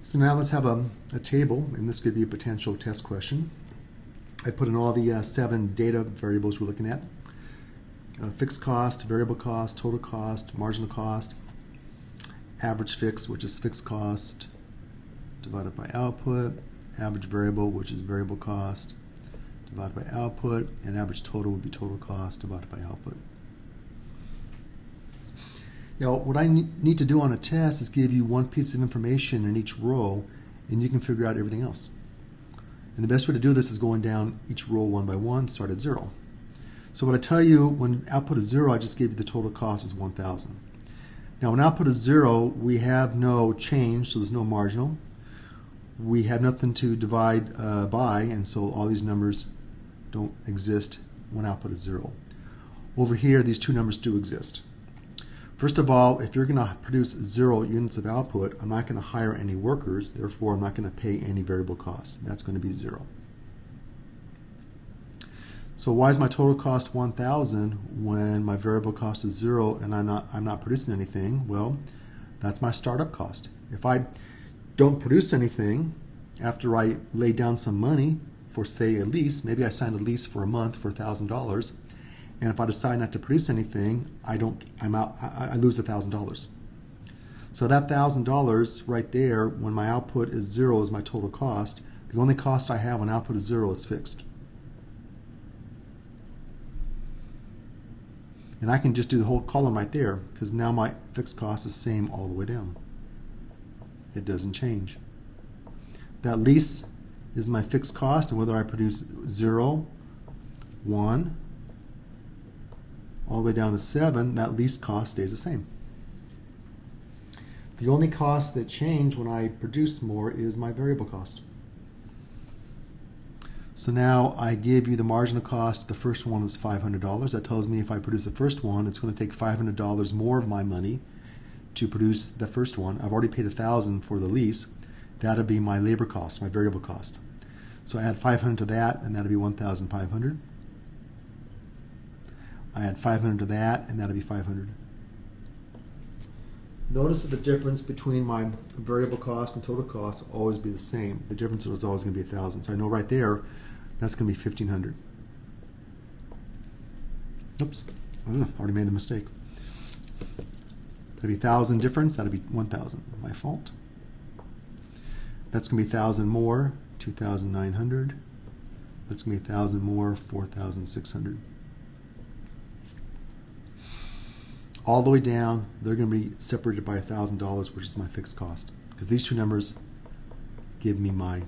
So now let's have a table, and this could be a potential test question. I put in all the 7 data variables we're looking at. Fixed cost, variable cost, total cost, marginal cost, average fixed, which is fixed cost, divided by output, average variable, which is variable cost, divided by output, and average total would be total cost divided by output. Now, what I need to do on a test is give you one piece of information in each row, and you can figure out everything else. And the best way to do this is going down each row one by one, start at 0. So what I tell you, when output is 0, I just gave you the total cost is 1,000. Now, when output is 0, we have no change, so there's no marginal. We have nothing to divide by, and so all these numbers don't exist when output is 0. Over here, these two numbers do exist. First of all, if you're going to produce 0 units of output, I'm not going to hire any workers, therefore I'm not going to pay any variable costs. That's going to be 0. So why is my total cost 1,000 when my variable cost is 0 and I'm not producing anything? Well, that's my startup cost. If I don't produce anything after I lay down some money for, say, a lease, maybe I signed a lease for a month for $1,000, and if I decide not to produce anything, I lose $1,000. So that $1,000 right there, when my output is 0, is my total cost. The only cost I have when output is 0 is fixed. And I can just do the whole column right there, because now my fixed cost is the same all the way down. It doesn't change. That lease is my fixed cost, and whether I produce 0, 1, all the way down to 7, that lease cost stays the same. The only costs that change when I produce more is my variable cost. So now I give you the marginal cost. The first one is $500. That tells me if I produce the first one, it's going to take $500 more of my money to produce the first one. I've already paid $1,000 for the lease. That'll be my labor cost, my variable cost. So I add 500 to that, and that'll be 1,500. I add 500 to that, and that'll be 500. Notice that the difference between my variable cost and total cost will always be the same. The difference is always going to be 1,000. So I know right there, that's going to be 1,500. Oops, already made a mistake. That'll be 1,000 difference, that'll be 1,000. My fault. That's going to be 1,000 more, 2,900. That's going to be 1,000 more, 4,600. All the way down, they're going to be separated by $1,000, which is my fixed cost, because these two numbers give me my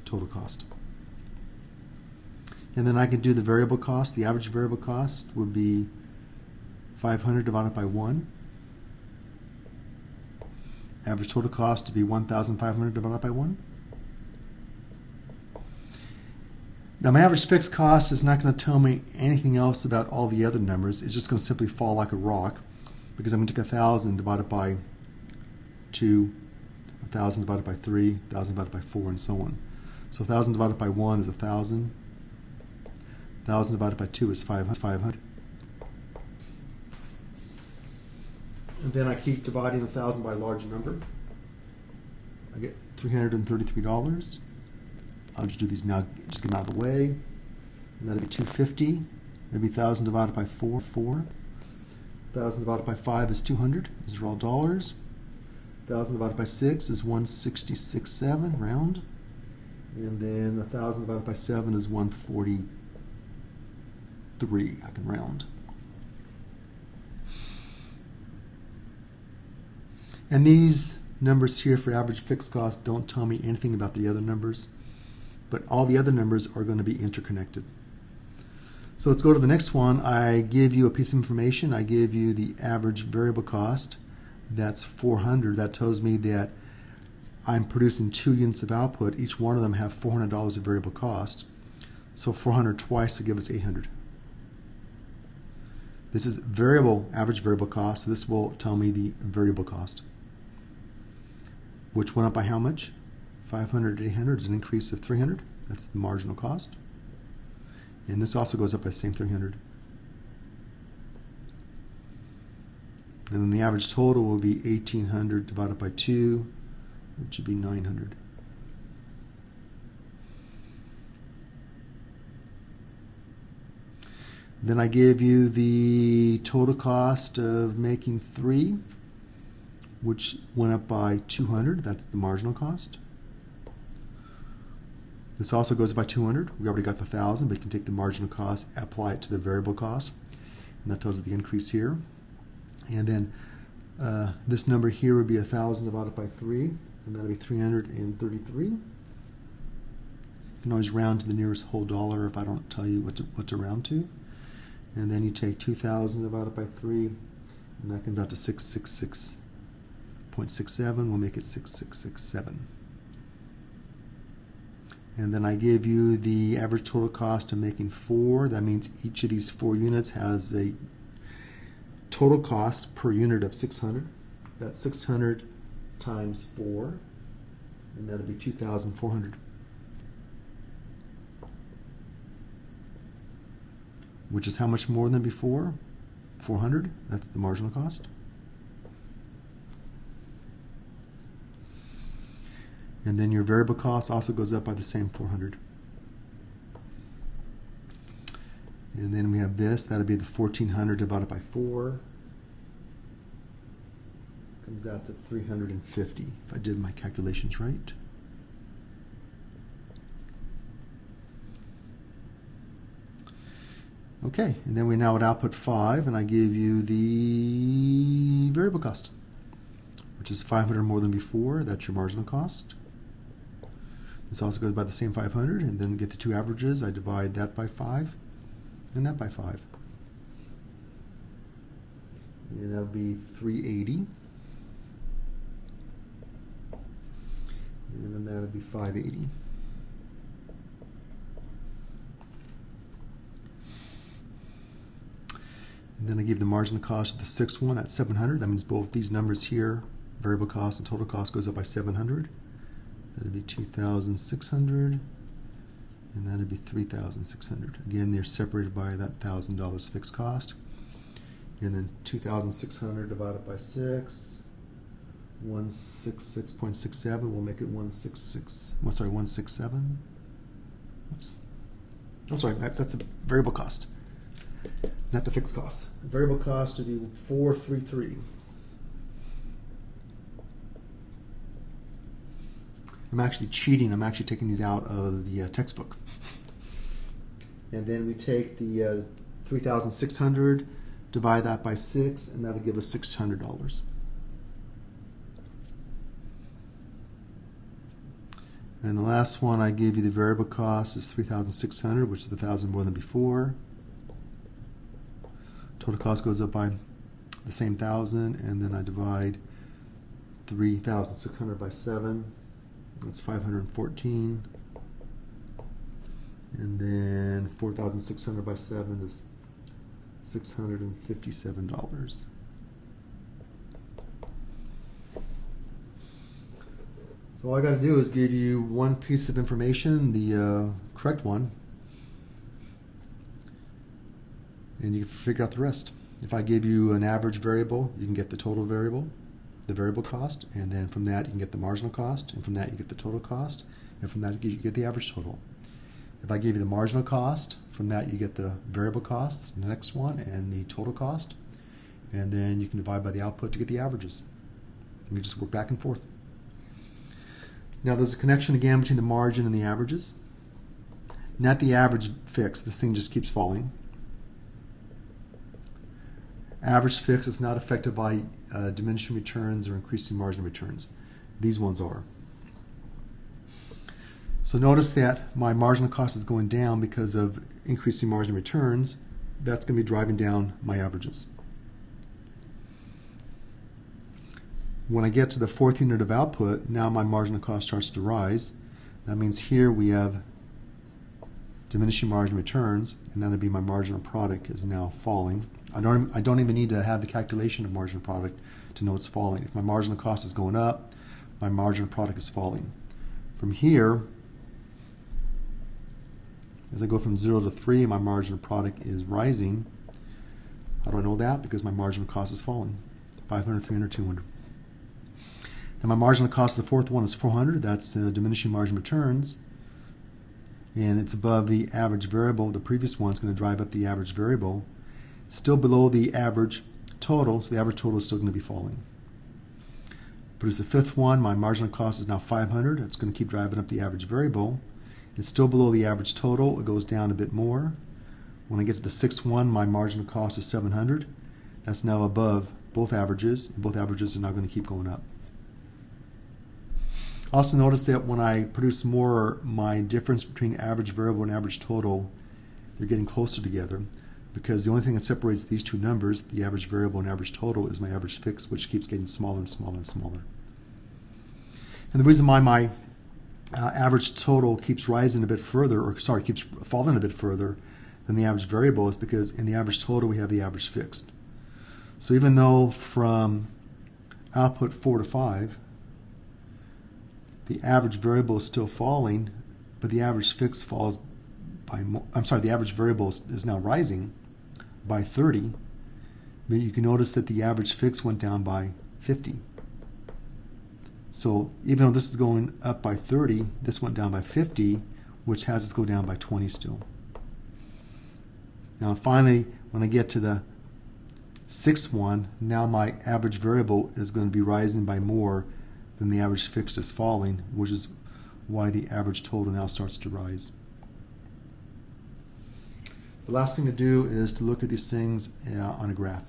total cost. And then I can do the variable cost. The average variable cost would be 500 divided by 1. Average total cost to be 1,500 divided by 1. Now my average fixed cost is not going to tell me anything else about all the other numbers. It's just going to simply fall like a rock, because I'm going to take 1,000 divided by 2, 1,000 divided by 3, 1,000 divided by 4, and so on. So 1,000 divided by 1 is 1,000. 1,000 divided by 2 is 500. And then I keep dividing 1,000 by a large number. I get $333. I'll just do these now, just get them out of the way. And that'll be 250. That'll be 1,000 divided by 4, 4. 1,000 divided by 5 is 200. These are all dollars. 1,000 divided by 6 is 166.7, round. And then 1,000 divided by 7 is 143. I can round. And these numbers here for average fixed cost don't tell me anything about the other numbers, but all the other numbers are going to be interconnected. So let's go to the next one. I give you a piece of information. I give you the average variable cost. That's 400. That tells me that I'm producing 2 units of output. Each one of them have $400 of variable cost. So 400 twice to give us 800. This is average variable cost, so this will tell me the variable cost, which went up by how much? 500 to 800 is an increase of 300. That's the marginal cost. And this also goes up by the same 300. And then the average total will be 1,800 divided by 2 which should be 900. Then I give you the total cost of making 3, which went up by 200. That's the marginal cost. This also goes by 200. We already got the 1,000, but you can take the marginal cost, apply it to the variable cost, and that tells us the increase here. And then this number here would be 1,000 divided by 3, and that would be 333. You can always round to the nearest whole dollar if I don't tell you what to round to. And then you take 2,000 divided by 3, and that comes out to 666.67. We'll make it 6667. And then I give you the average total cost of making 4. That means each of these 4 units has a total cost per unit of 600. That's 600 times 4, and that'll be 2,400. Which is how much more than before? 400. That's the marginal cost. And then your variable cost also goes up by the same 400. And then we have this. That'll be the 1,400 divided by 4. Comes out to 350, if I did my calculations right. Okay, and then we now at output 5, and I give you the variable cost, which is 500 more than before. That's your marginal cost. This also goes by the same 500, and then get the 2 averages. I divide that by 5, and that by 5. And that'll be 380. And then that'll be 580. And then I give the marginal cost of the 6th one, that's 700. That means both these numbers here, variable cost and total cost, goes up by 700. That'd be 2,600, and that'd be 3,600. Again, they're separated by that $1,000 fixed cost. And then 2,600 divided by 6, 166.67. We'll make it 167. Oops. I'm sorry, that's the variable cost, not the fixed cost. The variable cost would be 433. I'm actually cheating. I'm actually taking these out of the textbook. And then we take the 3,600, divide that by 6, and that'll give us $600. And the last one I gave you the variable cost is 3,600, which is 1,000 more than before. Total cost goes up by the same 1,000, and then I divide 3,600 by 7. That's 514. And then 4,600 by 7 is $657. So all I got to do is give you one piece of information, the correct one, and you can figure out the rest. If I give you an average variable, you can get the total variable, the variable cost, and then from that you can get the marginal cost, and from that you get the total cost, and from that you get the average total. If I give you the marginal cost, from that you get the variable cost, the next one, and the total cost, and then you can divide by the output to get the averages. And you just work back and forth. Now there's a connection again between the margin and the averages. Not the average fixed, this thing just keeps falling. Average fixed is not affected by diminishing returns or increasing margin returns. These ones are. So notice that my marginal cost is going down because of increasing margin returns. That's going to be driving down my averages. When I get to the 4th unit of output, now my marginal cost starts to rise. That means here we have diminishing margin returns, and that'll be my marginal product is now falling. I don't even need to have the calculation of marginal product to know it's falling. If my marginal cost is going up, my marginal product is falling. From here, as I go from 0 to 3, my marginal product is rising. How do I know that? Because my marginal cost is falling. 500, 300, 200. Now my marginal cost of the fourth one is 400. That's diminishing margin returns. And it's above the average variable. The previous one's going to drive up the average variable. It's still below the average total, so the average total is still going to be falling. Produce the fifth one. My marginal cost is now 500. That's going to keep driving up the average variable. It's still below the average total. It goes down a bit more. When I get to the sixth one, my marginal cost is 700. That's now above both averages, and both averages are now going to keep going up. Also notice that when I produce more, my difference between average variable and average total, they're getting closer together, because the only thing that separates these two numbers, the average variable and average total, is my average fixed, which keeps getting smaller and smaller and smaller. And the reason why my average total keeps rising a bit further, or sorry, keeps falling a bit further than the average variable is because in the average total we have the average fixed. So even though from output 4 to 5, the average variable is still falling, but the average fixed falls by the average variable is now rising by 30, but you can notice that the average fixed went down by 50. So even though this is going up by 30, this went down by 50, which has us go down by 20 still. Now finally, when I get to the sixth one, now my average variable is going to be rising by more than the average fixed is falling, which is why the average total now starts to rise. The last thing to do is to look at these things on a graph.